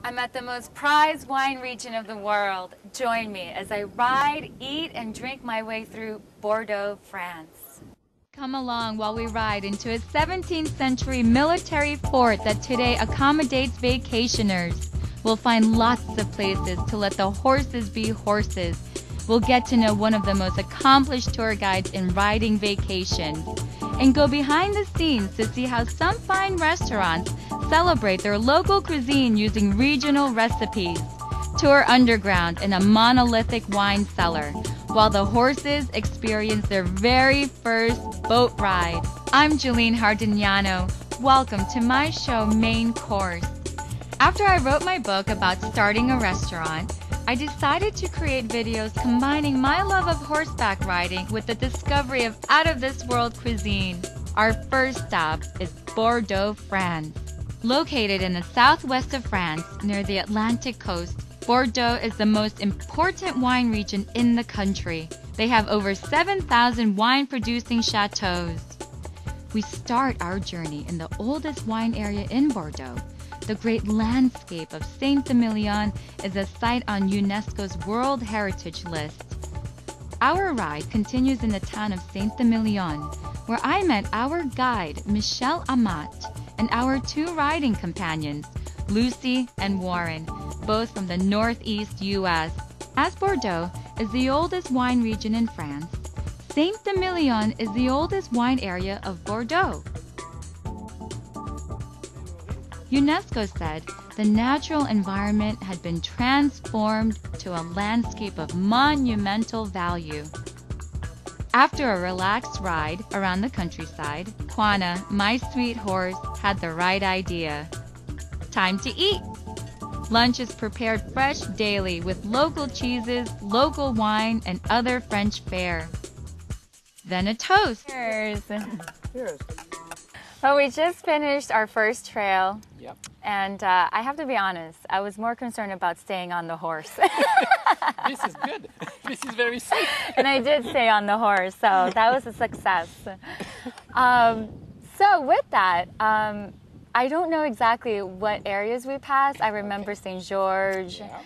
I'm at the most prized wine region of the world. Join me as I ride, eat, and drink my way through Bordeaux, France. Come along while we ride into a 17th century military fort that today accommodates vacationers. We'll find lots of places to let the horses be horses. We'll get to know one of the most accomplished tour guides in riding vacations, and go behind the scenes to see how some fine restaurants celebrate their local cuisine using regional recipes. Tour underground in a monolithic wine cellar, while the horses experience their very first boat ride. I'm Jeline Hardignano. Welcome to my show, Main Course. After I wrote my book about starting a restaurant, I decided to create videos combining my love of horseback riding with the discovery of out-of-this-world cuisine. Our first stop is Bordeaux, France. Located in the southwest of France, near the Atlantic coast, Bordeaux is the most important wine region in the country. They have over 7,000 wine-producing chateaux. We start our journey in the oldest wine area in Bordeaux. The great landscape of Saint-Emilion is a site on UNESCO's World Heritage List. Our ride continues in the town of Saint-Emilion, where I met our guide, Michel Amat, and our two riding companions, Lucy and Warren, both from the northeast U.S. As Bordeaux is the oldest wine region in France, Saint-Emilion is the oldest wine area of Bordeaux. UNESCO said the natural environment had been transformed to a landscape of monumental value. After a relaxed ride around the countryside, Quana, my sweet horse, had the right idea. Time to eat! Lunch is prepared fresh daily with local cheeses, local wine, and other French fare. Then a toast. Cheers! Cheers. Well, we just finished our first trail. Yep. And I have to be honest, I was more concerned about staying on the horse. This is good. This is very safe. And I did stay on the horse, so that was a success. So with that, I don't know exactly what areas we passed. I remember St. George. Yeah.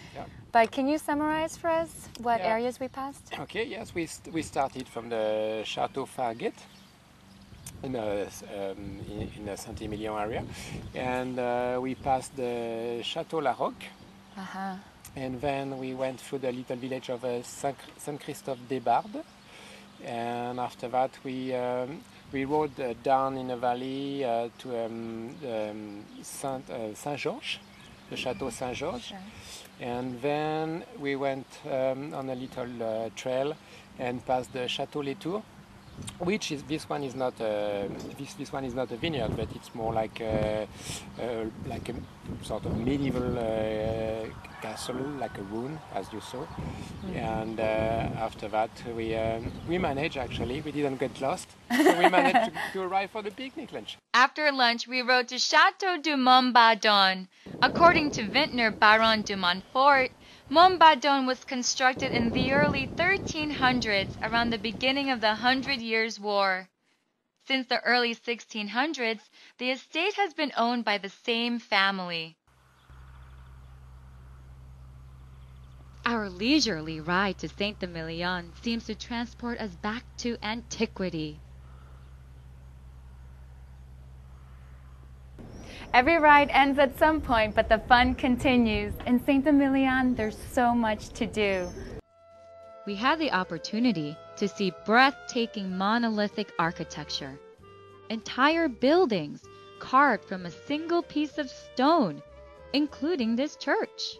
But can you summarize for us what areas we passed? Okay, yes, we started from the Chateau Farguet in the Saint-Emilion area, and we passed the Chateau Larocque, and then we went through the little village of Saint-Christophe-des-Bardes, and after that we rode down in a valley to Saint-Georges, the Chateau Saint-Georges, and then we went on a little trail and passed the Chateau Letour, which is this one is not a vineyard, but it's more like a sort of medieval castle, like a ruin, as you saw. And after that, we managed, actually, we didn't get lost, so we managed to arrive for the picnic lunch. After lunch, we rode to Chateau du Montbardon. According to vintner Baron de Montfort, Montbardon was constructed in the early 1300s, around the beginning of the Hundred Years' War. Since the early 1600s, the estate has been owned by the same family. Our leisurely ride to Saint-Emilion seems to transport us back to antiquity. Every ride ends at some point, but the fun continues. In Saint-Emilion, there's so much to do. We had the opportunity to see breathtaking monolithic architecture. Entire buildings carved from a single piece of stone, including this church.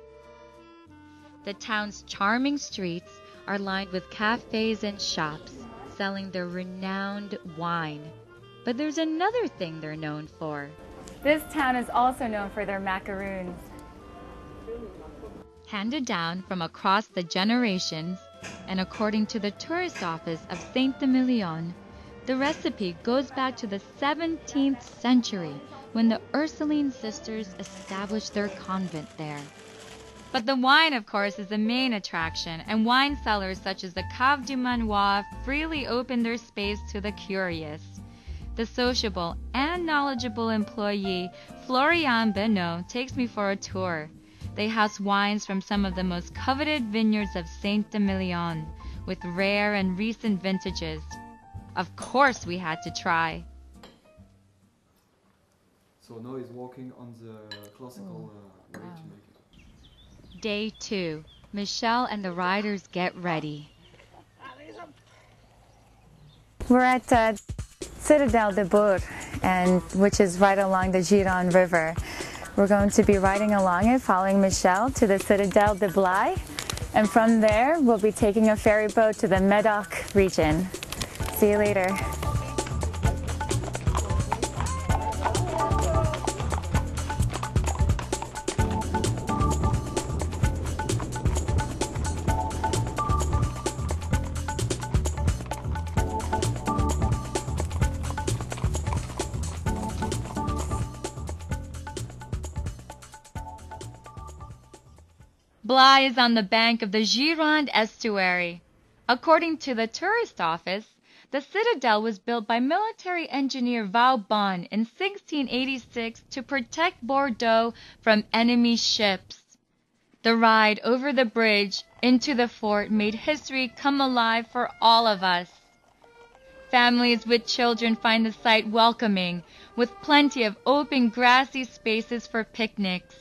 The town's charming streets are lined with cafes and shops selling their renowned wine. But there's another thing they're known for. This town is also known for their macaroons. Handed down from across the generations, and according to the tourist office of Saint-Emilion, the recipe goes back to the 17th century when the Ursuline sisters established their convent there. But the wine, of course, is the main attraction, and wine cellars such as the Cave du Manoir freely open their space to the curious. The sociable and knowledgeable employee, Florian Benoit, takes me for a tour. they house wines from some of the most coveted vineyards of Saint-Emilion, with rare and recent vintages. Of course we had to try. So now he's walking on the classical way to make it. Day 2. Michelle and the riders get ready. We're at Citadel de Bourg, which is right along the Gironde River. We're going to be riding along it, following Michelle to the Citadel de Blaye, and from there we'll be taking a ferry boat to the Medoc region. See you later. Blaye is on the bank of the Gironde estuary. According to the tourist office, the citadel was built by military engineer Vauban in 1686 to protect Bordeaux from enemy ships. The ride over the bridge into the fort made history come alive for all of us. Families with children find the site welcoming, with plenty of open grassy spaces for picnics.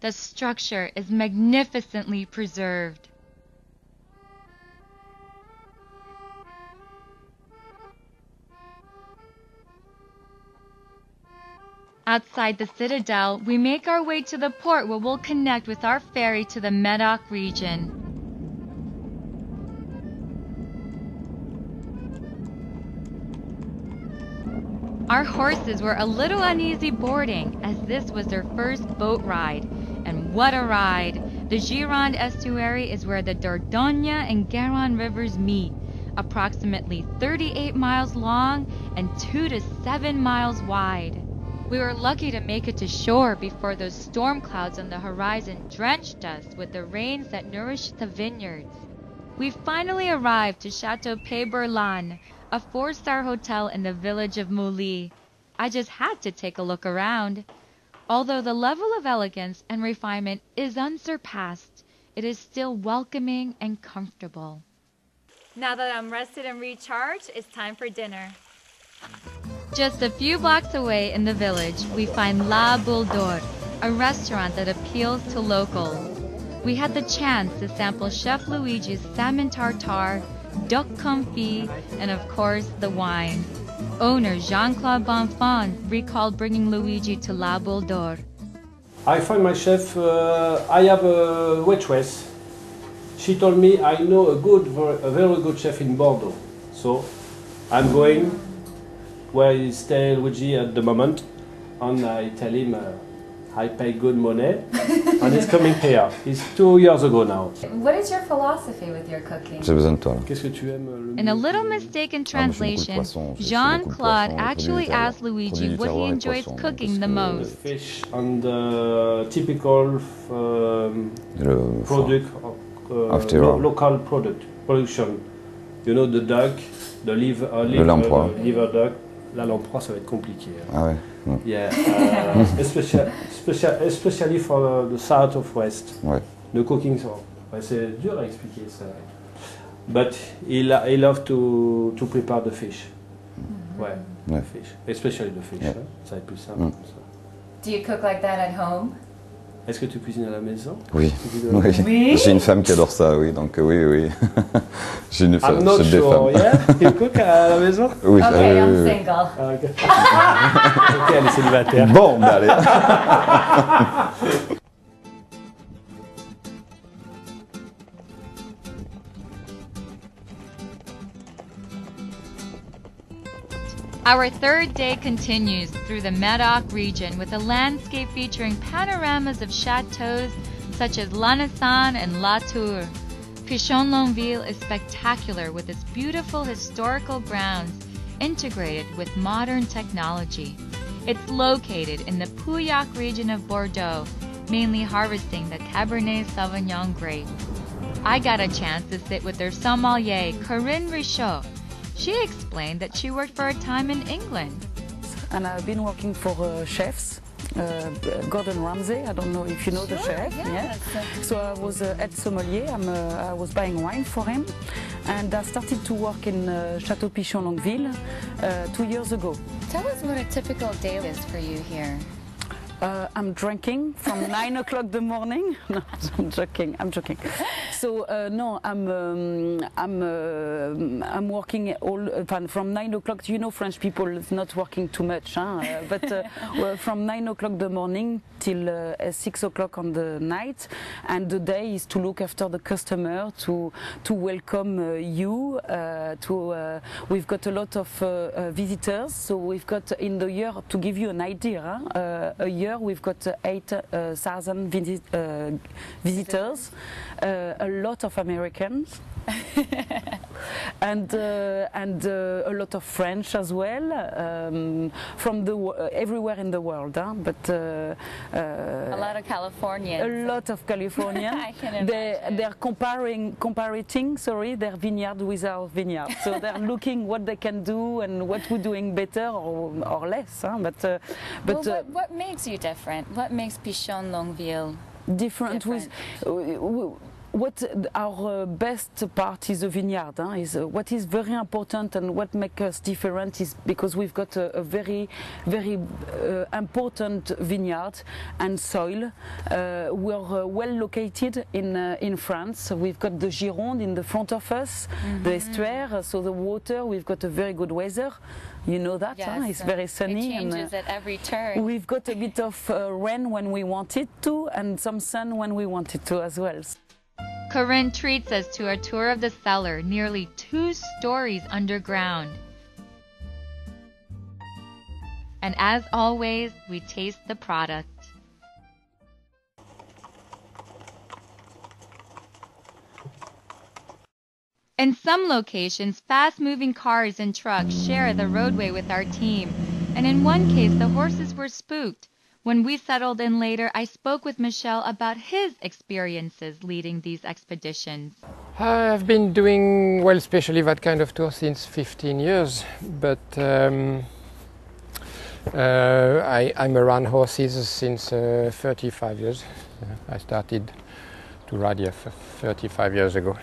The structure is magnificently preserved. Outside the citadel, we make our way to the port where we'll connect with our ferry to the Medoc region. Our horses were a little uneasy boarding, as this was their first boat ride. And what a ride! The Gironde estuary is where the Dordogne and Garonne rivers meet, approximately 38 miles long and 2 to 7 miles wide. We were lucky to make it to shore before those storm clouds on the horizon drenched us with the rains that nourished the vineyards. We finally arrived to Chateau Pauillac, a 4-star hotel in the village of Mouly. I just had to take a look around. Although the level of elegance and refinement is unsurpassed, it is still welcoming and comfortable. Now that I'm rested and recharged, it's time for dinner. Just a few blocks away in the village, we find La Boule d'Or, a restaurant that appeals to locals. We had the chance to sample Chef Luigi's salmon tartare, duck confit, and of course the wine. Owner Jean-Claude Bonfant recalled bringing Luigi to La Boule d'Or. I find my chef, I have a waitress. She told me I know a very good chef in Bordeaux. So I'm going where is stay Luigi at the moment, and I tell him I pay good money, and it's coming here. It's 2 years ago now. What is your philosophy with your cooking? J'ai besoin de toi. Qu'est-ce que tu aimes le In a little mistaken translation, Jean-Claude actually asked Luigi what he enjoys cooking the most. Fish and typical product, local production. You know, the duck, the liver duck. La lamproie, ça va être compliqué. Ah ouais. Yeah, especially for the south of West. Ouais. The cooking, so c'est dur à expliquer ça. But he loves to prepare the fish. Ouais, Ouais. fish, especially the fish. Yeah. Hein? Ça va être plus simple comme ça. Do you cook like that at home? Est-ce que tu cuisines à la maison? Oui. Oui. Oui. J'ai une femme qui adore ça, oui, donc oui. J'ai une femme, I'm not sure, yeah? You cook à la maison? Oui. Okay, I'm oui. single. Okay. Ok, elle est célibataire. Bon, ben allez. Our third day continues through the Medoc region with a landscape featuring panoramas of chateaux such as Lanessan and La Tour. Pichon-Longueville is spectacular with its beautiful historical grounds integrated with modern technology. It's located in the Pauillac region of Bordeaux, mainly harvesting the Cabernet Sauvignon grape. I got a chance to sit with their sommelier, Corinne Richaud. She explained that she worked for a time in England. And I've been working for chefs Gordon Ramsay. I don't know if you know the chef. Yes. Yeah. So I was head sommelier. I was buying wine for him, and I started to work in Chateau Pichon-Longueville 2 years ago. Tell us what a typical day is for you here. I'm drinking from 9 o'clock in the morning. No, I'm joking. So no, I'm working from 9 o'clock. You know, French people is not working too much, huh? But well, from 9 o'clock in the morning till 6 o'clock on the night, and the day is to look after the customer, to welcome you. We've got a lot of visitors, so we've got in the year, to give you an idea, a year we've got 8,000 visitors, a lot of Americans. and a lot of French as well, from everywhere in the world, huh? But a lot of Californians. A lot of Californians. I can imagine. They're comparing their vineyard with our vineyard. So they're looking what they can do and what we're doing better or less. Huh? But what makes you different? What makes Pichon-Longueville different? What our best part is the vineyard. Is what is very important, and what makes us different is because we've got a very important vineyard and soil. We're well located in France. We've got the Gironde in the front of us, the estuaire, so the water. We've got a very good weather. You know that, yes, huh? It's very sunny. It changes at every turn. We've got a bit of rain when we want it to, and some sun when we want it to as well. Corinne treats us to a tour of the cellar, nearly 2 stories underground. And as always, we taste the product. In some locations, fast-moving cars and trucks share the roadway with our team, and in one case, the horses were spooked. When we settled in later, I spoke with Michel about his experiences leading these expeditions. I've been doing, well, especially that kind of tour since 15 years, but I'm around horses since 35 years. I started to ride here 35 years ago.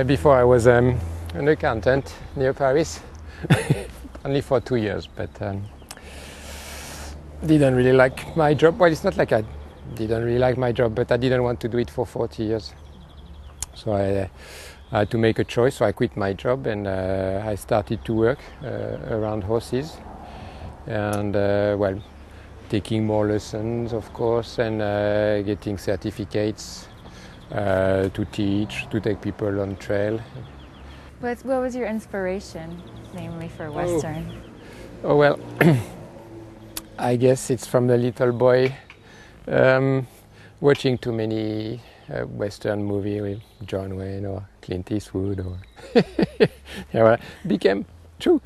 Before I was an accountant near Paris, only for 2 years, but didn't really like my job. Well, it's not like I didn't really like my job, but I didn't want to do it for 40 years. So I had to make a choice, so I quit my job and I started to work around horses and, well, taking more lessons, of course, and getting certificates to teach, to take people on trail. What was your inspiration, namely for Western? Oh well, I guess it's from the little boy watching too many Western movies with John Wayne or Clint Eastwood, or yeah, well, became true.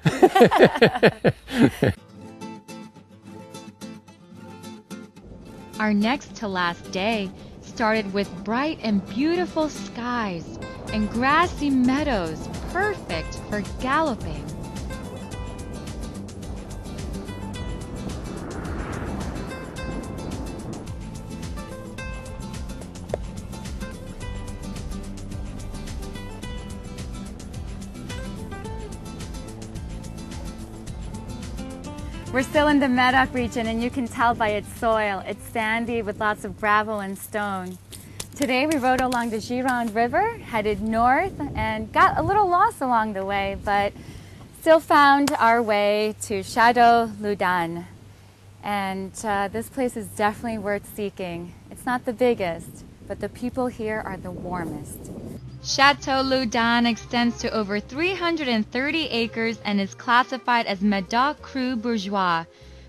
Our next to last day started with bright and beautiful skies and grassy meadows, perfect for galloping. We're still in the Medoc region, and you can tell by its soil. It's sandy with lots of gravel and stone. Today we rode along the Gironde River, headed north, and got a little lost along the way, but still found our way to Chateau Ludon. And this place is definitely worth seeking. It's not the biggest, but the people here are the warmest. Chateau Ludon extends to over 330 acres and is classified as Medoc Cru Bourgeois.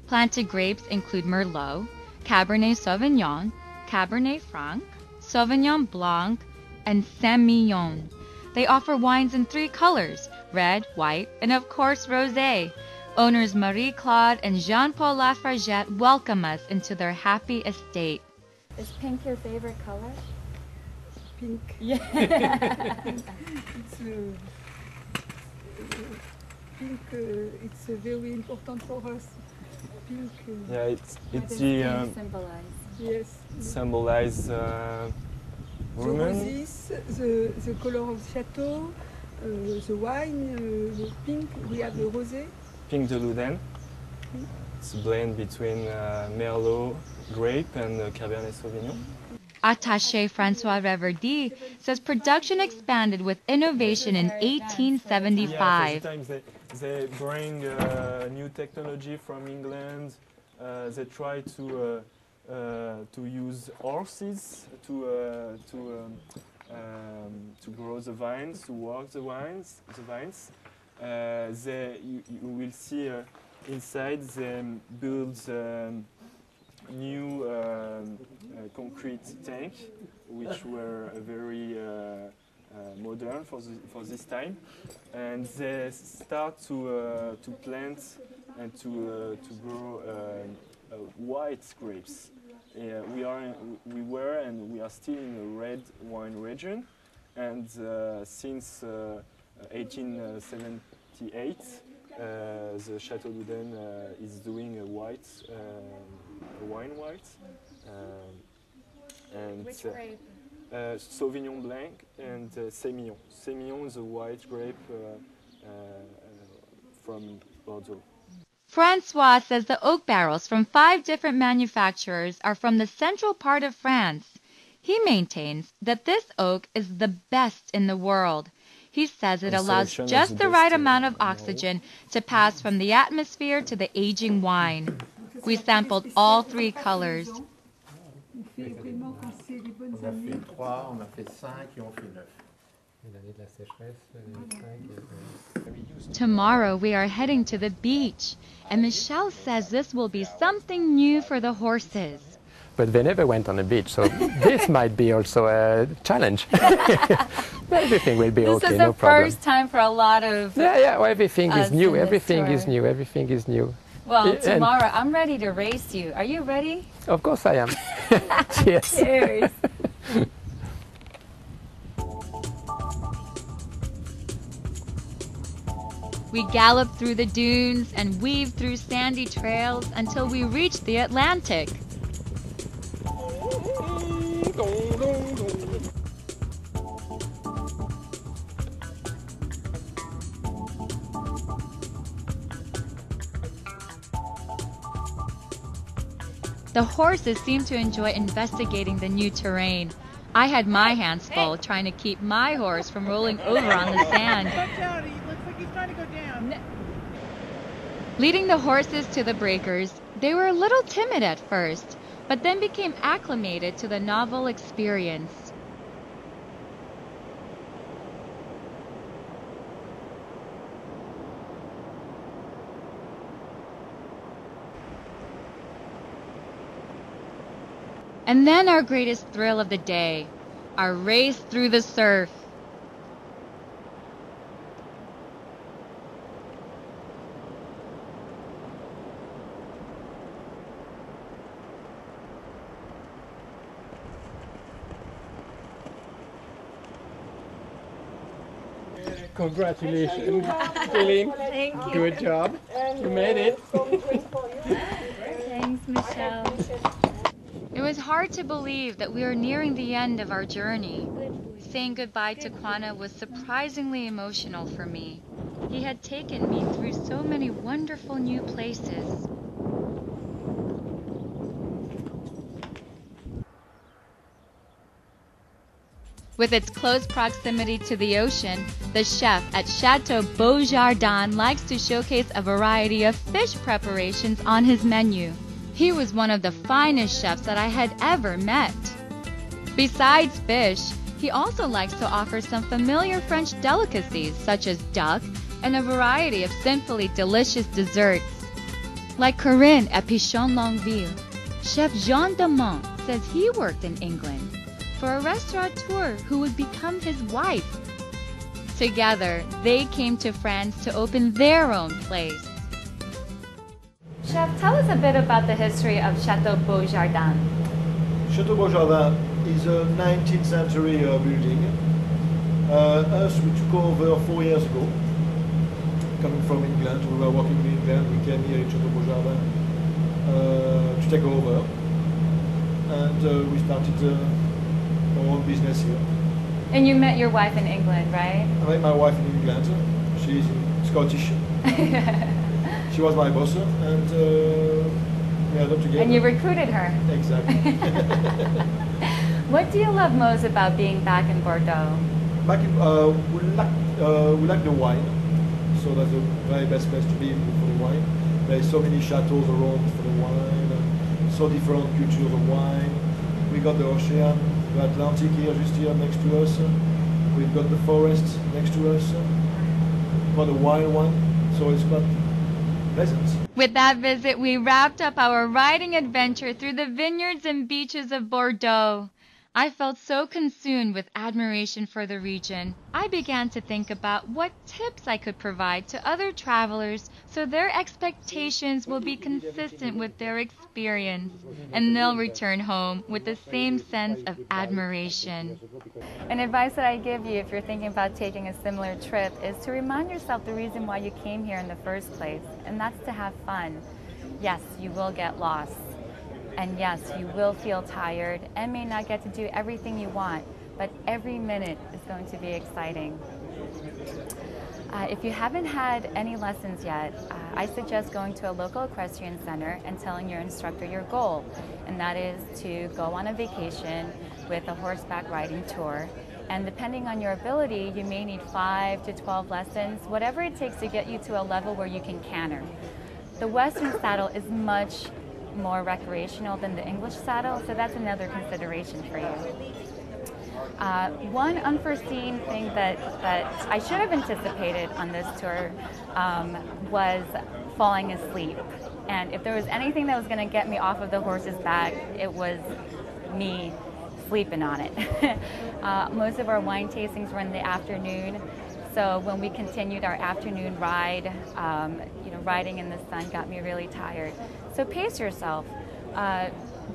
Planted grapes include Merlot, Cabernet Sauvignon, Cabernet Franc, Sauvignon Blanc, and Saint-Emilion. They offer wines in 3 colors, red, white, and of course rosé. Owners Marie-Claude and Jean-Paul Lafragette welcome us into their happy estate. Is pink your favorite color? Pink. Yeah. Pink, it's very important for us. pink. Yeah, it's the Yes. symbolize The women. roses, the color of the chateau, the wine, the pink. We have the rosé. Pink de Ludon. It's a blend between Merlot grape and Cabernet Sauvignon. Attaché Francois Reverdy says production expanded with innovation in 1875. Yeah, sometimes they bring new technology from England. They try to use horses to grow the vines, to work the vines. You will see inside them build new concrete tank, which were very modern for this time, and they start to plant and to grow white grapes. We were and we are still in a red wine region, and since 1878, the Chateau Ludon is doing a white, wine white, and Which grape? Sauvignon Blanc and Sémillon. Sémillon is a white grape from Bordeaux. Francois says the oak barrels from 5 different manufacturers are from the central part of France. He maintains that this oak is the best in the world. He says it allows just the right amount of oxygen to pass from the atmosphere to the aging wine. We sampled all 3 colors. Tomorrow we are heading to the beach, and Michel says this will be something new for the horses. But they never went on a beach, so this might be also a challenge. Everything will be okay, no problem. This is the first time for a lot of well, everything is new. Everything tour. is new. Everything is new. Well, tomorrow I'm ready to race you. Are you ready? Of course I am. Cheers. Cheers. We galloped through the dunes and weaved through sandy trails until we reached the Atlantic. The horses seemed to enjoy investigating the new terrain. I had my hands full trying to keep my horse from rolling over on the sand. Looks like he's trying to go down. Leading the horses to the breakers, they were a little timid at first, but then became acclimated to the novel experience. And then our greatest thrill of the day, our race through the surf. Congratulations, Celine. Thank you. Good job. You made it. Thanks, Michelle. It was hard to believe that we were nearing the end of our journey. Saying goodbye to Kwana was surprisingly emotional for me. He had taken me through so many wonderful new places. With its close proximity to the ocean, the chef at Chateau Ludon likes to showcase a variety of fish preparations on his menu. He was one of the finest chefs that I had ever met. Besides fish, he also likes to offer some familiar French delicacies such as duck and a variety of simply delicious desserts. Like Corinne at Pichon Longueville, Chef Jean Damont says he worked in England for a restaurateur who would become his wife. Together, they came to France to open their own place. Chef, tell us a bit about the history of Chateau Ludon. Chateau Ludon is a 19th century building. Us, we took over 4 years ago, coming from England. We were working in England. We came here in Chateau Ludon to take over, and we started our own business here. And you met your wife in England, right? I met my wife in England. She's Scottish. She was my boss, and we had up together. And you recruited her. Exactly. What do you love most about being back in Bordeaux? Back in, we like the wine, so that's the very best place to be for the wine. There's so many chateaus around for the wine, so different cultures of wine. We got the ocean, the Atlantic here, just here next to us. We've got the forest next to us. Got the wild one, so it's quite pleasant. With that visit, we wrapped up our riding adventure through the vineyards and beaches of Bordeaux. I felt so consumed with admiration for the region. I began to think about what tips I could provide to other travelers so their expectations will be consistent with their experience, and they'll return home with the same sense of admiration. An advice that I give you if you're thinking about taking a similar trip is to remind yourself the reason why you came here in the first place, and that's to have fun. Yes, you will get lost. And yes, you will feel tired and may not get to do everything you want, but every minute is going to be exciting. If you haven't had any lessons yet, I suggest going to a local equestrian center and telling your instructor your goal, and that is to go on a vacation with a horseback riding tour. And depending on your ability, you may need 5 to 12 lessons, whatever it takes to get you to a level where you can canter. The Western saddle is much more recreational than the English saddle, so that's another consideration for you. One unforeseen thing that I should have anticipated on this tour was falling asleep. And if there was anything that was going to get me off of the horse's back, it was me sleeping on it. Most of our wine tastings were in the afternoon, so when we continued our afternoon ride, riding in the sun got me really tired. So pace yourself.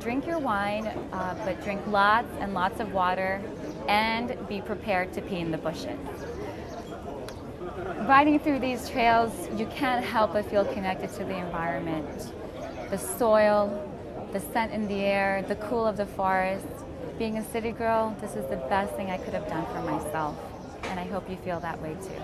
Drink your wine, but drink lots and lots of water, and be prepared to pee in the bushes. Riding through these trails, you can't help but feel connected to the environment. The soil, the scent in the air, the cool of the forest. Being a city girl, this is the best thing I could have done for myself, and I hope you feel that way too.